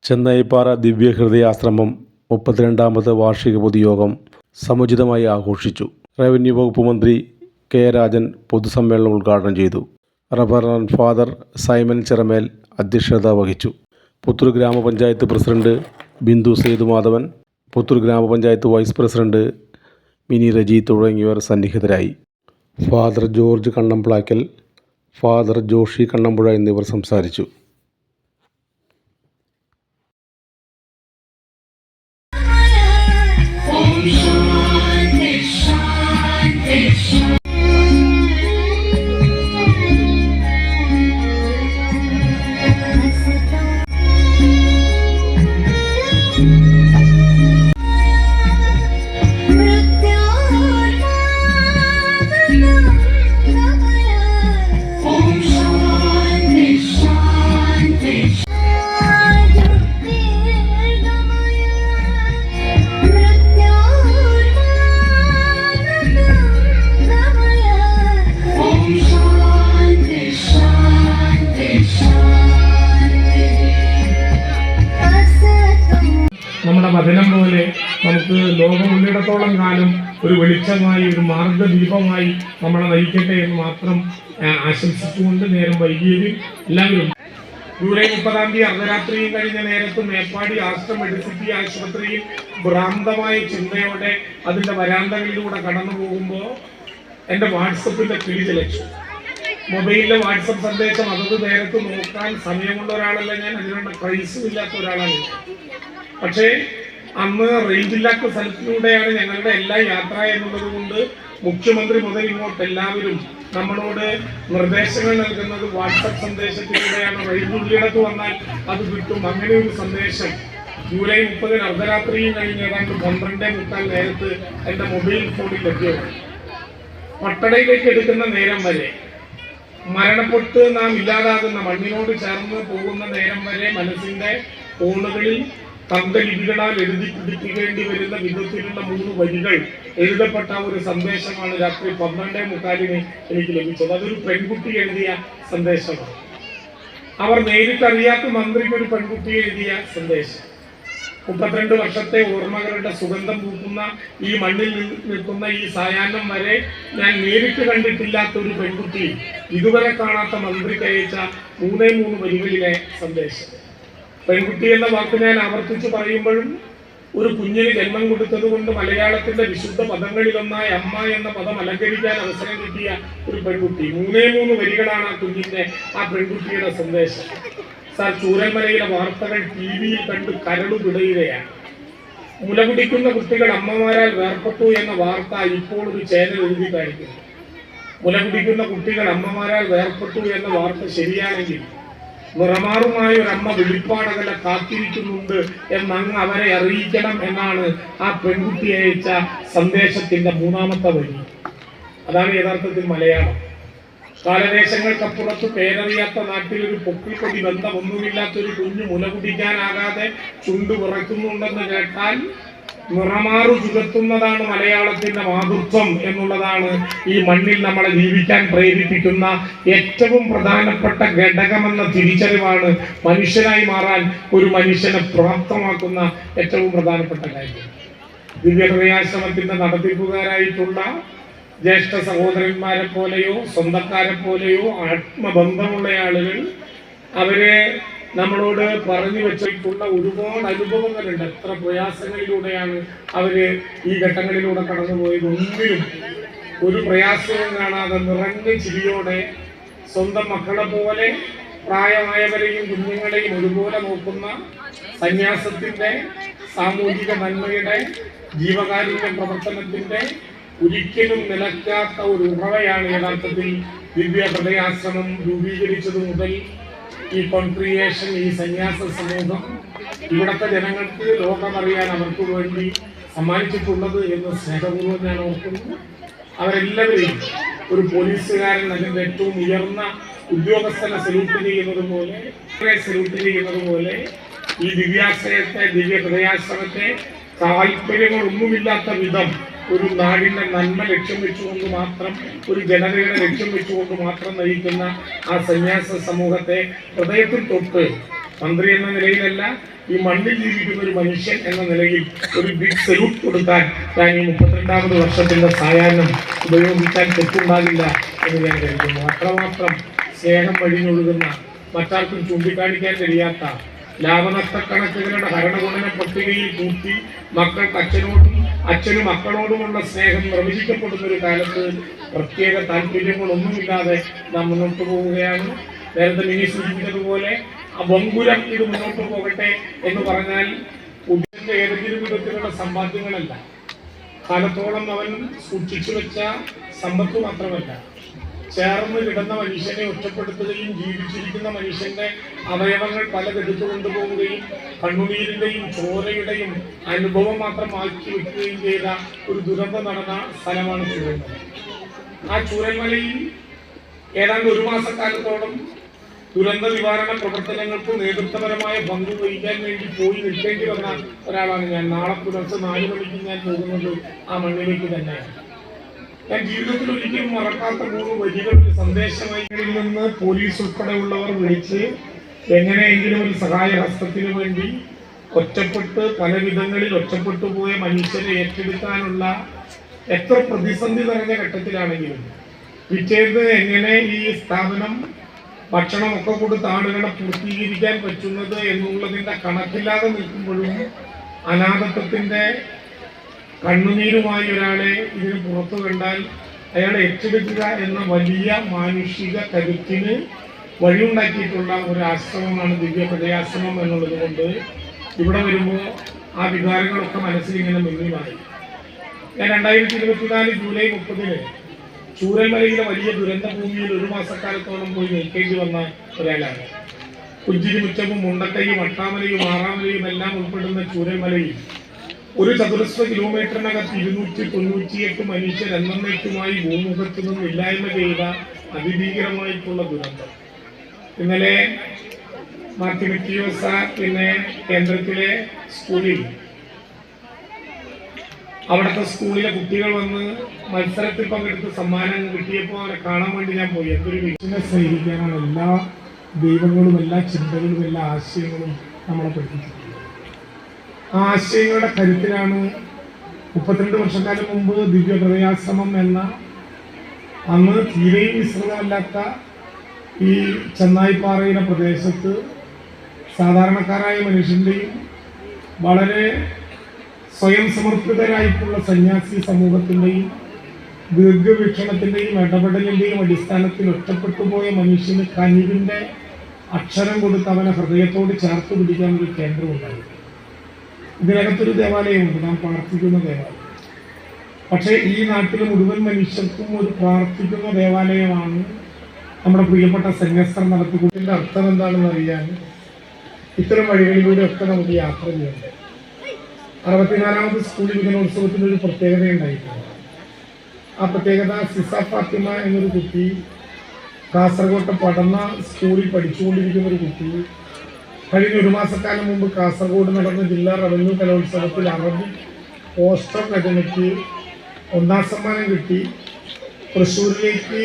ചെന്നൈപ്പാറ ദിവ്യഹൃദയാശ്രമം 32ാമത് വാർഷിക പൊതുയോഗം സമുചിതമായി ആഘോഷിച്ചു. റവന്യൂ വകുപ്പ് മന്ത്രി കെ രാജൻ പൊതുസമ്മേളനം ഉദ്ഘാടനം ചെയ്തു. റവറന്റ് ഫാദർ സൈമൺ ചിറമേൽ അധ്യക്ഷത വഹിച്ചു. പുത്തൂർ ഗ്രാമപഞ്ചായത്ത് പ്രസിഡന്റ് ബിന്ദു സേതുമാധവൻ, പുത്തൂർ ഗ്രാമപഞ്ചായത്ത് വൈസ് പ്രസിഡന്റ് മിനി റജി തുടങ്ങിയവർ സന്നിഹിതരായി. Father George Kannamplackal, father Joshy Kannampuzha എന്നിവർ സംസാരിച്ചു. നമ്മുടെ വചനം പോലെ നമുക്ക് ലോകം ഉള്ളിടത്തോളം കാലം ഒരു വെളിച്ചമായി, ഒരു മാർഗദീപമായി നമ്മളെ നയിക്കട്ടെ എന്ന് മാത്രം ആശംസിച്ചുകൊണ്ട് നേരം വൈകിയതിൽ എല്ലാവരും ജൂലൈ 30-ാം തീയതി അർദ്ധരാത്രിയും കഴിഞ്ഞ നേരത്ത് മേപ്പാടി ആസ്റ്റർ മെഡിസിറ്റി ആശുപത്രിയിൽ ഭ്രാന്തമായ ചിന്തയോടെ അതിൻ്റെ വരാന്തകളിലൂടെ കടന്നു പോകുമ്പോൾ എൻ്റെ വാട്സപ്പിൻ്റെ കിളി ലക്ഷ്യം മൊബൈലിലെ വാട്സപ്പ് സന്ദേശം അതത് നേരത്ത് നോക്കാൻ സമയമുള്ള ഒരാളല്ല ഞാൻ, അതിനുള്ള പ്രൈസുമില്ലാത്ത ഒരാളാണ്. പക്ഷേ അന്ന് റേഞ്ചില്ലാത്ത സ്ഥലത്തിലൂടെയാണ് ഞങ്ങളുടെ എല്ലാ യാത്ര എന്നുള്ളത് കൊണ്ട് മുഖ്യമന്ത്രി മുതൽ ഇങ്ങോട്ട് എല്ലാവരും നമ്മളോട് നിർദ്ദേശങ്ങൾ നൽകുന്നത് വാട്സപ്പ് സന്ദേശത്തിലൂടെയാണ്. റേഞ്ചുള്ളിടത്ത് വന്നാൽ അത് കിട്ടും. അങ്ങനെ ഒരു സന്ദേശം ജൂലൈ 30-ന് അർദ്ധരാത്രിയും കഴിഞ്ഞ് ഏതാണ്ട് 12:30 നേരത്ത് എൻ്റെ മൊബൈൽ ഫോണിൽ ലഭ്യമാണ്. പട്ടണയിലേക്ക് എടുക്കുന്ന നേരം വരെ, മരണപ്പെട്ട് നാം ഇല്ലാതാകുന്ന മണ്ണിനോട് ചേർന്ന് പോകുന്ന നേരം വരെ മനസ്സിന്റെ കോണുകളിൽ തങ്കലിപികളാൽ എഴുതി പിടിപ്പിക്കേണ്ടി വരുന്ന വിധത്തിലുള്ള 3 വരികൾ എഴുതപ്പെട്ട ഒരു സന്ദേശമാണ് രാത്രി 12:45 എനിക്ക് ലഭിച്ചത്. അതൊരു പെൺകുട്ടി എഴുതിയ സന്ദേശമാണ്. അവർ നേരിട്ടറിയാത്ത മന്ത്രിക്ക് ഒരു പെൺകുട്ടി എഴുതിയ സന്ദേശം. 32 വർഷത്തെ ഓർമ്മകളുടെ സുഗന്ധം പൂക്കുന്ന ഈ മണ്ണിൽ നിൽക്കുന്ന ഈ സായാഹ്നം വരെ ഞാൻ നേരിട്ട് കണ്ടിട്ടില്ലാത്ത ഒരു പെൺകുട്ടി ഇതുവരെ കാണാത്ത മന്ത്രിക്ക് അയച്ച 3 വരികളിലെ സന്ദേശം. പെൺകുട്ടി എന്ന വാക്ക് ഞാൻ ആവർത്തിച്ച് പറയുമ്പോഴും ഒരു കുഞ്ഞിന് ജന്മം കൊടുത്തത് കൊണ്ട് മലയാളത്തിന്റെ വിശുദ്ധ പദങ്ങളിലൊന്നായ അമ്മ എന്ന പദം അലങ്കരിക്കാൻ അവസരം കിട്ടിയ ഒരു പെൺകുട്ടി. 3 വരികളാണ് ആ പെൺകുട്ടിയുടെ സന്ദേശം. സാർ, ചൂരൽമലയിലെ വാർത്തകൾ TV-യിൽ കണ്ട് കരളു പിടയുകയാണ്. മുലകുടിക്കുന്ന കുട്ടികൾ അമ്മമാരാൽ വേർപെട്ടു എന്ന വാർത്ത ഇപ്പോൾ ഒരു ചാനൽ എഴുതി കാണിക്കുന്നു. മുലകുടിക്കുന്ന കുട്ടികൾ അമ്മമാരാൽ വേർപെട്ടു എന്ന വാർത്ത ശരിയാണെങ്കിൽ നിറമാറുമായ ഒരു അമ്മ വെളിപ്പാടകല കാത്തിരിക്കുന്നുണ്ട് എന്നങ്ങ് അവരെ അറിയിക്കണം എന്നാണ് ആ പെൺകുട്ടി അയച്ച സന്ദേശത്തിന്റെ 3ാമത്തെ വരി. അതാണ് യഥാർത്ഥത്തിൽ മലയാളം. കാലദേശങ്ങൾക്കപ്പുറത്ത് പേരറിയാത്ത നാട്ടിൽ ഒരു പൊക്കിൾക്കൊടി ബന്ധമൊന്നുമില്ലാത്തൊരു കുഞ്ഞു മുലകുടിക്കാനാകാതെ ചുണ്ടു വിറയ്ക്കുന്നുണ്ടെന്ന് കേട്ടാൽ നിറമാറു ചുരത്തുന്നതാണ് മലയാളത്തിന്റെ മാതൃത്വം എന്നുള്ളതാണ് ഈ മണ്ണിൽ നമ്മളെ ജീവിക്കാൻ പ്രേരിപ്പിക്കുന്ന ഏറ്റവും പ്രധാനപ്പെട്ട ഘടകമെന്ന തിരിച്ചറിവാണ് മനുഷ്യനായി മാറാൻ ഒരു മനുഷ്യനെ പ്രാപ്തമാക്കുന്ന ഏറ്റവും പ്രധാനപ്പെട്ട കാര്യം. ദിവ്യഹൃദയാശ്രമത്തിന്റെ നടത്തിപ്പുകാരായിട്ടുള്ള ജ്യേഷ്ഠ സഹോദരന്മാരെ പോലെയോ സ്വന്തക്കാരെ പോലെയോ ആത്മബന്ധമുള്ള ആളുകൾ അവരെ നമ്മളോട് പറഞ്ഞു വെച്ചിട്ടുള്ള ഒരുപാട് അനുഭവങ്ങളുണ്ട്. എത്ര പ്രയാസങ്ങളിലൂടെയാണ് അവര് ഈ ഘട്ടങ്ങളിലൂടെ കടന്നുപോയത്. ഒന്നിനും ഒരു പ്രയാസവും കാണാതെ നിറഞ്ഞ ചിരിയോടെ സ്വന്തം മക്കളെ പോലെ പ്രായമായവരെയും കുഞ്ഞുങ്ങളെയും ഒരുപോലെ നോക്കുന്ന സന്യാസത്തിന്റെ, സാമൂഹിക നന്മയുടെ, ജീവകാരുണ്യ പ്രവർത്തനത്തിന്റെ ഒരിക്കലും നിലയ്ക്കാത്ത ഒരു ഉറവയാണ് യഥാർത്ഥത്തിൽ ദിവ്യഹൃദയാശ്രമം രൂപീകരിച്ചത് മുതൽ ഈ കോൺക്രിയേഷൻ, ഈ സന്യാസ സമൂഹം ഇവിടുത്തെ ജനങ്ങൾക്ക് ലോകമറിയാൻ അവർക്ക് വേണ്ടി സമ്മാനിച്ചിട്ടുള്ളത് എന്ന് സ്നേഹപൂർവ്വം ഞാൻ ഓർക്കുന്നു. അവരെല്ലാവരെയും ഒരു പോലീസുകാരൻ അതിൻ്റെ ഏറ്റവും ഉയർന്ന ഉദ്യോഗസ്ഥനെ സല്യൂട്ട് ചെയ്യുന്നത് പോലെ ഈ ദിവ്യഹൃദയാശ്രമത്തെ താല്പര്യങ്ങളൊന്നുമില്ലാത്ത വിധം ഒരു നാടിന്റെ നന്മ ലക്ഷ്യം വെച്ചുകൊണ്ട് മാത്രം, ഒരു ജനതയുടെ ലക്ഷ്യം വെച്ചുകൊണ്ട് മാത്രം നയിക്കുന്ന ആ സന്യാസ സമൂഹത്തെ ഹൃദയത്തിൽ തൊട്ട് മന്ത്രി എന്ന നിലയിലല്ല, ഈ മണ്ണിൽ ജീവിക്കുന്ന ഒരു മനുഷ്യൻ എന്ന നിലയിൽ ഒരു ബിഗ് സല്യൂട്ട് കൊടുക്കാൻ ഞാൻ ഈ 32ാമത് വർഷത്തിന്റെ സായാഹ്നം ഉപയോഗിക്കാൻ തെറ്റുണ്ടാകില്ല എന്ന് ഞാൻ കരുതുന്നു. അത്രമാത്രം സ്നേഹം വഴിഞ്ഞൊഴുകുന്ന, മറ്റാർക്കും ചൂണ്ടിക്കാണിക്കാൻ കഴിയാത്ത, ലാഭനഷ്ടക്കണക്കുകളുടെ ഭരണഗുണന പട്ടികയിൽ കൂട്ടി മക്കൾക്ക് അച്ഛനും മക്കളോടുമുള്ള സ്നേഹം നിർവചിക്കപ്പെടുന്ന ഒരു കാലത്ത് പ്രത്യേക താല്പര്യങ്ങളൊന്നുമില്ലാതെ നാം മുന്നോട്ട് പോവുകയാണ്. നേരത്തെ മിനി സൂചിപ്പിച്ചതുപോലെ ബംഗുരം ഇത് മുന്നോട്ട് പോകട്ടെ എന്ന് പറഞ്ഞാൽ ഉദ്ദേശിച്ച ഏതെങ്കിലും വിധത്തിലുള്ള സമ്പാദ്യങ്ങളല്ല, കാലത്തോളം അവൻ സൂക്ഷിച്ചു വെച്ച സമ്പത്ത് മാത്രമല്ല, ചേർന്ന് കിടന്ന മനുഷ്യനെ ഒറ്റപ്പെടുത്തുകയും ജീവിച്ചിരിക്കുന്ന മനുഷ്യന്റെ അവയവങ്ങൾ പലതെടുത്തു കൊണ്ടുപോവുകയും കണ്ണുനീരിന്റെയും ചോരയുടെയും അനുഭവം മാത്രം മാറ്റി വെക്കുകയും ചെയ്ത ഒരു ദുരന്തം നടന്ന സ്ഥലമാണ് ചൂരൽമല. ആ ചൂരൽമലയിൽ ഏതാണ്ട് 1 മാസക്കാലത്തോളം ദുരന്ത നിവാരണ പ്രവർത്തനങ്ങൾക്ക് നേതൃത്വപരമായ പങ്ക് വഹിക്കാൻ വേണ്ടി പോയി നിൽക്കേണ്ടി വന്ന ഒരാളാണ് ഞാൻ. നാളെ പുലർച്ചെ 4 മണിക്ക് ഞാൻ പോകുന്നത് ആ മണ്ണിലേക്ക് തന്നെയാണ്. ഞാൻ ജീവിതത്തിൽ ഒരിക്കലും മറക്കാത്ത 3 വരികൾ സന്ദേശമായി നിന്ന് പോലീസ് ഉൾപ്പെടെയുള്ളവർ വിളിച്ച് എങ്ങനെയെങ്കിലും ഒരു സഹായ ഹസ്തത്തിന് വേണ്ടി പല വിധങ്ങളിൽ ഒറ്റപ്പെട്ടു പോയ മനുഷ്യരെ ഏറ്റെടുക്കാനുള്ള എത്ര പ്രതിസന്ധി നിറഞ്ഞ ഘട്ടത്തിലാണെങ്കിലും പിറ്റേന്ന് എങ്ങനെ ഈ സ്ഥാപനം ഭക്ഷണമൊക്കെ കൊടുത്ത് ആളുകളെ പൂർത്തീകരിക്കാൻ പറ്റുന്നത് എന്നുള്ളതിന്റെ കണക്കില്ലാതെ നിൽക്കുമ്പോഴും അനാഥത്വത്തിന്റെ കണ്ണുനീരുമായി ഒരാളെ ഇതിന് പുറത്തു കണ്ടാൽ അയാളെ ഏറ്റെടുക്കുക എന്ന വലിയ മാനുഷിക കരുത്തിന് വഴിയുണ്ടാക്കിയിട്ടുള്ള ഒരു ആശ്രമമാണ് ദിവ്യ ഹൃദയാശ്രമം എന്നുള്ളത് കൊണ്ട് ഇവിടെ വരുമ്പോൾ ആ വികാരങ്ങളൊക്കെ മനസ്സിലിങ്ങനെ മുന്നിലായി. ഞാൻ 2024 ജൂലൈ 30 ചൂരൽമലയിലെ വലിയ ദുരന്ത ഭൂമിയിൽ 1 മാസക്കാലത്തോളം പോയി നിൽക്കേണ്ടി വന്ന ഒരാളാണ്. കുഞ്ചിരിമുറ്റവും മുണ്ടക്കൈയും അട്ടാമലയും ആറാമലയും എല്ലാം ഉൾപ്പെടുന്ന ചൂരൽമലയിൽ 1 ചതുരശ്ര കിലോമീറ്ററിനകത്ത് 298 മനുഷ്യർ എന്നേക്കുമായി ഭൂമുഖത്തു നിന്നും ഇല്ലായ്മ ചെയ്ത അതിഭീകരമായിട്ടുള്ള ദുരന്തം. ഇന്നലെ മാർട്ടിമിറ്റിയോസ കേന്ദ്രത്തിലെ സ്കൂളിൽ അവിടുത്തെ സ്കൂളിലെ കുട്ടികൾ വന്ന് മത്സരത്തിൽ പങ്കെടുത്ത് സമ്മാനം കിട്ടിയപ്പോൾ അവരെ കാണാൻ വേണ്ടി ഞാൻ പോയി. എന്തൊരു വിഷയം സ്നേഹിക്കാനാണ് എല്ലാ ദൈവങ്ങളും എല്ലാ ചിന്തകളും എല്ലാ ആശയങ്ങളും നമ്മളെ പഠിപ്പിച്ചിട്ടുള്ളത്. ആ ആശയങ്ങളുടെ കരുത്തിലാണ് 32 വർഷക്കാലം മുമ്പ് ദിവ്യ ഹൃദയാശ്രമം എന്ന അന്ന് തീരെയും വിസ്തൃതമല്ലാത്ത ഈ ചെന്നായിപ്പാറയിലെ പ്രദേശത്ത് സാധാരണക്കാരായ മനുഷ്യൻ്റെയും വളരെ സ്വയം സമർപ്പിതരായിട്ടുള്ള സന്യാസി സമൂഹത്തിൻ്റെയും ദീർഘവീക്ഷണത്തിൻ്റെയും ഇടപെടലിൻ്റെയും അടിസ്ഥാനത്തിൽ ഒറ്റപ്പെട്ടുപോയ മനുഷ്യന് കനിവിൻ്റെ അക്ഷരം കൊടുത്ത് അവനെ ഹൃദയത്തോട് ചേർത്ത് പിടിക്കാൻ ഒരു കേന്ദ്രമുണ്ടായി. ഇതിനകത്തൊരു ദേവാലയമുണ്ട്, നാം പ്രാർത്ഥിക്കുന്ന ദേവാലയം. പക്ഷേ ഈ നാട്ടിലെ മുഴുവൻ മനുഷ്യർക്കും ഒരു പ്രാർത്ഥിക്കുന്ന ദേവാലയമാണ് നമ്മുടെ പ്രിയപ്പെട്ട സന്യസ്തർ നടത്തിക്കൂട്ടിൻ്റെ അർത്ഥം എന്താണെന്ന് അറിയാൻ ഇത്തരം വഴികളിലൂടെയൊക്കെ നമുക്ക് യാത്ര ചെയ്യേണ്ടത്. 64ാമത് സ്കൂൾ യുവജനോത്സവത്തിൻ്റെ ഒരു പ്രത്യേകതയുണ്ടായിട്ടുണ്ട്. ആ പ്രത്യേകത സിസ ഫാത്തിമ എന്നൊരു കുട്ടി, കാസർഗോട്ടെ പഠന സ്കൂളിൽ പഠിച്ചുകൊണ്ടിരിക്കുന്ന ഒരു കുട്ടി, കഴിഞ്ഞ 1 മാസക്കാലം മുമ്പ് കാസർഗോഡ് നടന്ന ജില്ലാ റവന്യൂ കലോത്സവത്തിൽ അറബി പോസ്റ്റർ രചനയ്ക്ക് 1ാം സമ്മാനം കിട്ടി. തൃശ്ശൂരിലേക്ക്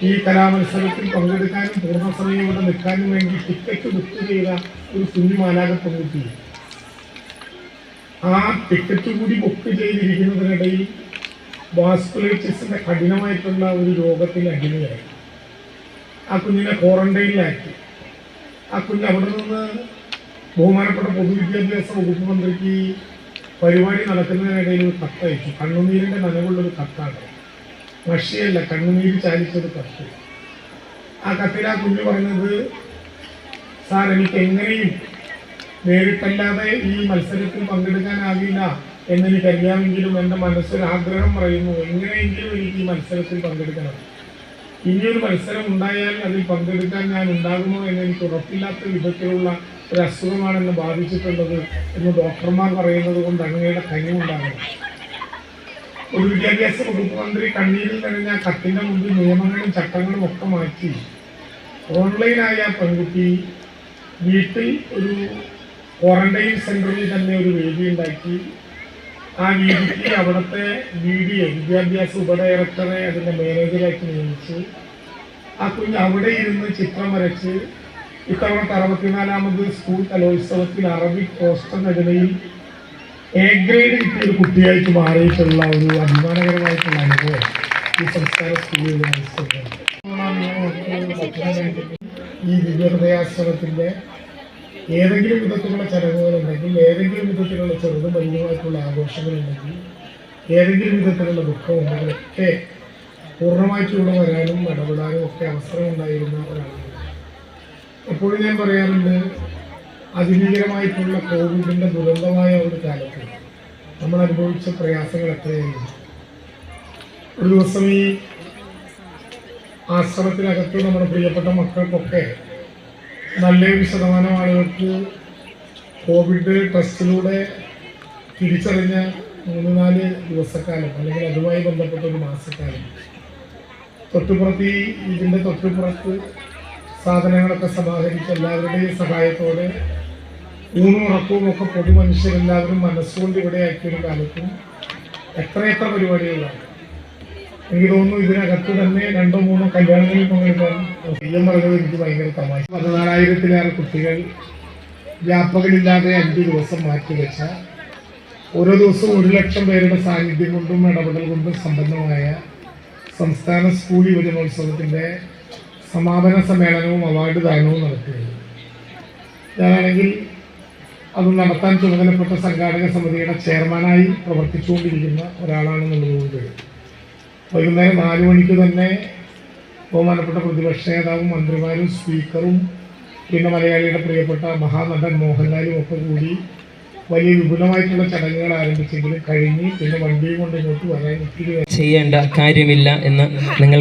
ഈ കലാമത്സരത്തിൽ പങ്കെടുക്കാനും പൂർണ്ണസമയം ഇവിടെ നിൽക്കാനും വേണ്ടി ടിക്കറ്റ് ബുക്ക് ചെയ്ത ഒരു കുഞ്ഞു മാലാക പെൺകുട്ടി ആ ടിക്കറ്റ് കൂടി ബുക്ക് ചെയ്തിരിക്കുന്നതിനിടയിൽ വാസ്കുലൈറ്റിസിന്റെ കഠിനമായിട്ടുള്ള ഒരു രോഗത്തിന് അടിമയായി. ആ കുഞ്ഞിനെ ക്വാറന്റൈനിലാക്കി. ആ കുഞ്ഞ് അവിടെ നിന്ന് ബഹുമാനപ്പെട്ട പൊതുവിദ്യാഭ്യാസ വകുപ്പ് മന്ത്രിക്ക് പരിപാടി നടക്കുന്നതിനിടയിൽ ഒരു കത്തയച്ചു. കണ്ണുനീരിൻ്റെ നനവുള്ളൊരു കത്താണ്, മഷിയല്ല, കണ്ണുനീര് ചാലിച്ചൊരു കത്ത്. ആ കത്തിൽ ആ കുഞ്ഞ് പറഞ്ഞത്, സാർ എനിക്ക് എങ്ങനെയും നേരിട്ടല്ലാതെ ഈ മത്സരത്തിൽ പങ്കെടുക്കാനാകില്ല എന്നെനിക്കറിയാമെങ്കിലും എൻ്റെ മനസ്സിലൊരാഗ്രഹം പറയുന്നു, എങ്ങനെയെങ്കിലും എനിക്ക് ഈ മത്സരത്തിൽ പങ്കെടുക്കണം. ഇനിയൊരു മത്സരം ഉണ്ടായാൽ അതിൽ പങ്കെടുക്കാൻ ഞാൻ ഉണ്ടാകുമോ എന്നെനിക്ക് ഉറപ്പില്ലാത്ത വിധത്തിലുള്ള ഒരു അസുഖമാണ് എന്നെ ബാധിച്ചിട്ടുള്ളത് എന്ന് ഡോക്ടർമാർ പറയുന്നത് കൊണ്ട് അങ്ങയുടെ കനിവുണ്ടാകണം. ഒരു വിദ്യാഭ്യാസ വകുപ്പ് മന്ത്രി കണ്ണീരിൽ നിറഞ്ഞ കത്തിൻ്റെ മുമ്പിൽ നിയമങ്ങളും ചട്ടങ്ങളും ഒക്കെ മാറ്റി ഓൺലൈനായ പെൺകുട്ടി വീട്ടിൽ ഒരു ക്വാറന്റൈൻ സെൻ്ററിൽ തന്നെ ഒരു വേദി ഉണ്ടാക്കി. ആ വേദിക്ക് അവിടുത്തെ വിദ്യാഭ്യാസ ഉപഡയറക്ടറെ അതിൻ്റെ മാനേജറാക്കി നിയമിച്ചു. ആ കുഞ്ഞ് അവിടെ ഇരുന്ന് ചിത്രം വരച്ച് ഇത്തവണത്തെ 64ാമത് സ്കൂൾ കലോത്സവത്തിൽ അറബിക് പോസ്റ്റർ രചനയിൽ എ ഗ്രേഡ് കിട്ടിയ ഒരു കുട്ടിയായിട്ട് മാറിയിട്ടുള്ള ഒരു അഭിമാനകരമായിട്ടുള്ള അനുഭവം ഈ സംസ്ഥാന സ്കൂളിൽ ഈ ദിവ്യഹൃദയാശ്രമത്തിൻ്റെ ഏതെങ്കിലും വിധത്തിലുള്ള ചടങ്ങുകളുണ്ടെങ്കിൽ, ഏതെങ്കിലും വിധത്തിലുള്ള ചെറുതും വലിയതുമായിട്ടുള്ള ആഘോഷങ്ങളുണ്ടെങ്കിൽ, ഏതെങ്കിലും വിധത്തിലുള്ള ദുഃഖമുണ്ടെങ്കിലൊക്കെ പൂർണ്ണമായിട്ടുള്ള വരാനും ഇടപെടാനും ഒക്കെ അവസരം ഉണ്ടായിരുന്ന ഒരാളാണ്. എപ്പോഴും ഞാൻ പറയാറുണ്ട്, അതിഭീകരമായിട്ടുള്ള കോവിഡിൻ്റെ ദുരന്തമായ ഒരു കാലത്ത് നമ്മൾ അനുഭവിച്ച പ്രയാസങ്ങൾ എത്രയായിരുന്നു. ഒരു ദിവസം ഈ ആശ്രമത്തിനകത്ത് നമ്മുടെ പ്രിയപ്പെട്ട മക്കൾക്കൊക്കെ നല്ലൊരു ശതമാനം ആളുകൾക്ക് കോവിഡ് ടെസ്റ്റിലൂടെ തിരിച്ചറിഞ്ഞ 3-4 ദിവസക്കാലം അല്ലെങ്കിൽ അതുമായി ബന്ധപ്പെട്ട ഒരു മാസക്കാലം തൊട്ടുപുറത്ത് ഇതിൻ്റെ തൊട്ടുപുറത്ത് സാധനങ്ങളൊക്കെ സമാഹരിച്ച് എല്ലാവരുടെയും സഹായത്തോടെ ഊണും ഉറക്കവും ഒക്കെ പൊതുമനുഷ്യരെല്ലാവരും മനസ്സുകൊണ്ട് ഇവിടെ ആക്കിയൊരു കാലത്തും എത്രയെത്ര പരിപാടികളാണ്. എനിക്ക് തോന്നുന്നു ഇതിനകത്ത് തന്നെ 2-3 കല്യാണങ്ങളിൽ പങ്കെടുക്കാൻ തെയ്യം പറയുന്നത് എനിക്ക് ഭയങ്കര തമാശ. 14,000-ലേറെ കുട്ടികൾ വ്യാപകമില്ലാതെ 5 ദിവസം മാറ്റിവെച്ച, ഓരോ ദിവസവും 1 ലക്ഷം പേരുടെ സാന്നിധ്യം കൊണ്ടും ഇടപെടൽ കൊണ്ടും സമ്പന്നമായ സംസ്ഥാന സ്കൂൾ യുവജനോത്സവത്തിൻ്റെ സമാപന സമ്മേളനവും അവാർഡ് ദാനവും നടത്തുകയാണ്. ഞാനാണെങ്കിൽ അത് നടത്താൻ ചുമതലപ്പെട്ട സംഘാടക സമിതിയുടെ ചെയർമാനായി പ്രവർത്തിച്ചുകൊണ്ടിരിക്കുന്ന ഒരാളാണെന്നുള്ളതുകൊണ്ട് വൈകുന്നേരം 4 മണിക്ക് തന്നെ ബഹുമാനപ്പെട്ട പ്രതിപക്ഷ നേതാവും മന്ത്രിമാരും സ്പീക്കറും പിന്നെ മലയാളിയുടെ പ്രിയപ്പെട്ട മഹാനടൻ മോഹൻലാലും ഒക്കെ കൂടി വലിയ വിപുലമായിട്ടുള്ള ചടങ്ങുകൾ ആരംഭിച്ചെങ്കിലും കഴിഞ്ഞ് പിന്നെ വണ്ടിയും കൊണ്ട് ഇങ്ങോട്ട് വരാൻ ഒത്തിരി ചെയ്യേണ്ട കാര്യമില്ല എന്ന് നിങ്ങൾ